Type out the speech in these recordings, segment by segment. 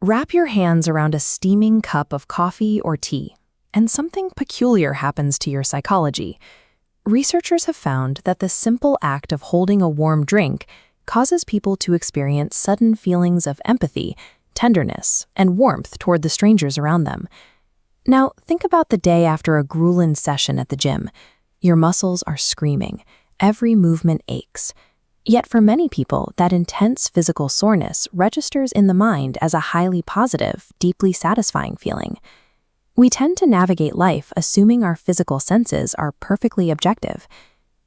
Wrap your hands around a steaming cup of coffee or tea, and something peculiar happens to your psychology. Researchers have found that the simple act of holding a warm drink causes people to experience sudden feelings of empathy, tenderness, and warmth toward the strangers around them. Now, think about the day after a grueling session at the gym. Your muscles are screaming. Every movement aches. Yet for many people, that intense physical soreness registers in the mind as a highly positive, deeply satisfying feeling. We tend to navigate life assuming our physical senses are perfectly objective.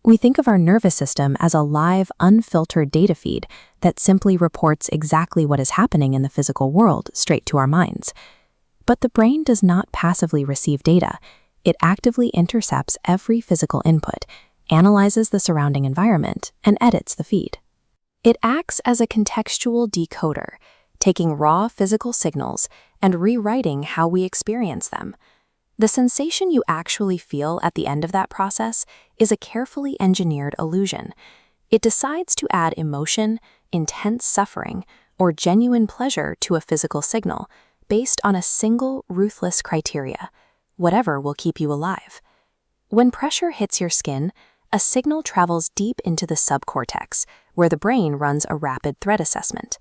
We think of our nervous system as a live, unfiltered data feed that simply reports exactly what is happening in the physical world straight to our minds. But the brain does not passively receive data. It actively intercepts every physical input, analyzes the surrounding environment, and edits the feed. It acts as a contextual decoder, taking raw physical signals and rewriting how we experience them. The sensation you actually feel at the end of that process is a carefully engineered illusion. It decides to add emotion, intense suffering, or genuine pleasure to a physical signal based on a single ruthless criteria: whatever will keep you alive. When pressure hits your skin, a signal travels deep into the subcortex, where the brain runs a rapid threat assessment.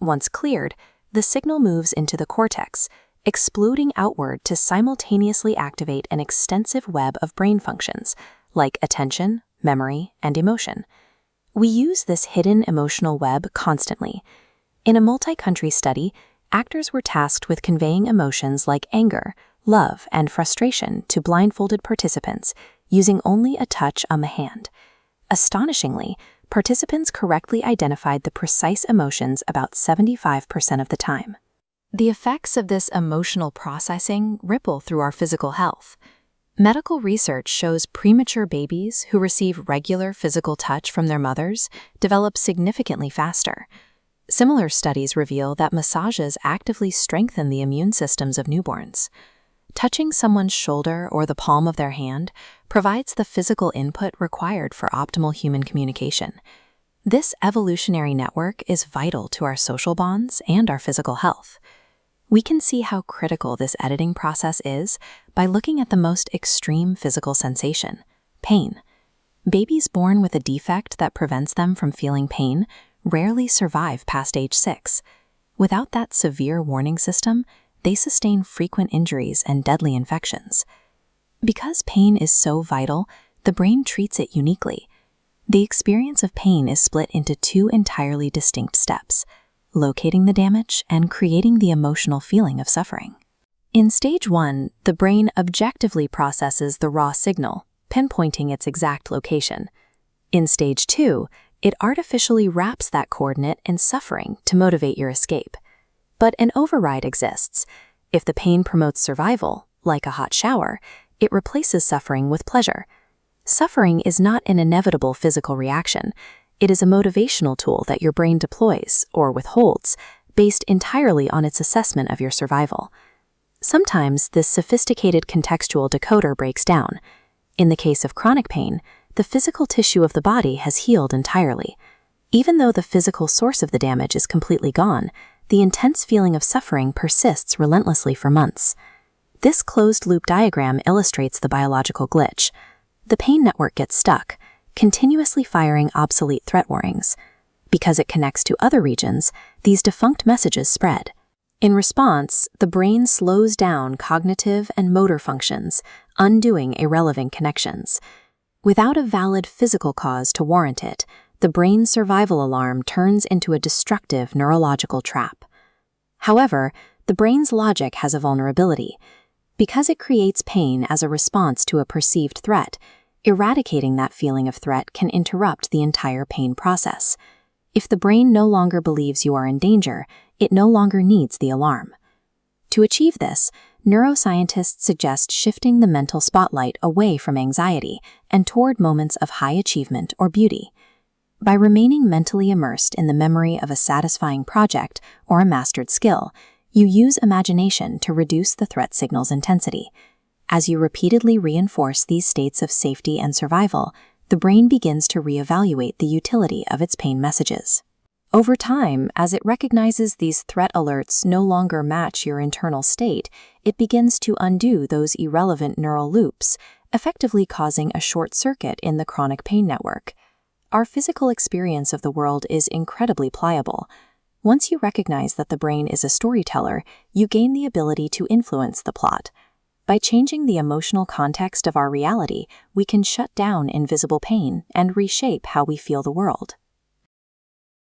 Once cleared, the signal moves into the cortex, exploding outward to simultaneously activate an extensive web of brain functions, like attention, memory, and emotion. We use this hidden emotional web constantly. In a multi-country study, actors were tasked with conveying emotions like anger, love, and frustration to blindfolded participants using only a touch on the hand. Astonishingly, participants correctly identified the precise emotions about 75% of the time. The effects of this emotional processing ripple through our physical health. Medical research shows premature babies who receive regular physical touch from their mothers develop significantly faster. Similar studies reveal that massages actively strengthen the immune systems of newborns. Touching someone's shoulder or the palm of their hand provides the physical input required for optimal human communication. This evolutionary network is vital to our social bonds and our physical health. We can see how critical this editing process is by looking at the most extreme physical sensation: pain. Babies born with a defect that prevents them from feeling pain rarely survive past age 6. Without that severe warning system, they sustain frequent injuries and deadly infections. Because pain is so vital, the brain treats it uniquely. The experience of pain is split into two entirely distinct steps: locating the damage and creating the emotional feeling of suffering. In stage 1, the brain objectively processes the raw signal, pinpointing its exact location. In stage 2, it artificially wraps that coordinate in suffering to motivate your escape. But an override exists. If the pain promotes survival, like a hot shower, it replaces suffering with pleasure. Suffering is not an inevitable physical reaction. It is a motivational tool that your brain deploys, or withholds, based entirely on its assessment of your survival. Sometimes this sophisticated contextual decoder breaks down. In the case of chronic pain, the physical tissue of the body has healed entirely. Even though the physical source of the damage is completely gone, the intense feeling of suffering persists relentlessly for months. This closed-loop diagram illustrates the biological glitch. The pain network gets stuck, continuously firing obsolete threat warnings. Because it connects to other regions, these defunct messages spread. In response, the brain slows down cognitive and motor functions, undoing irrelevant connections. Without a valid physical cause to warrant it, the brain's survival alarm turns into a destructive neurological trap. However, the brain's logic has a vulnerability. Because it creates pain as a response to a perceived threat, eradicating that feeling of threat can interrupt the entire pain process. If the brain no longer believes you are in danger, it no longer needs the alarm. To achieve this, neuroscientists suggest shifting the mental spotlight away from anxiety and toward moments of high achievement or beauty. By remaining mentally immersed in the memory of a satisfying project or a mastered skill, you use imagination to reduce the threat signal's intensity. As you repeatedly reinforce these states of safety and survival, the brain begins to reevaluate the utility of its pain messages. Over time, as it recognizes these threat alerts no longer match your internal state, it begins to undo those irrelevant neural loops, effectively causing a short circuit in the chronic pain network. Our physical experience of the world is incredibly pliable. Once you recognize that the brain is a storyteller, you gain the ability to influence the plot. By changing the emotional context of our reality, we can shut down invisible pain and reshape how we feel the world.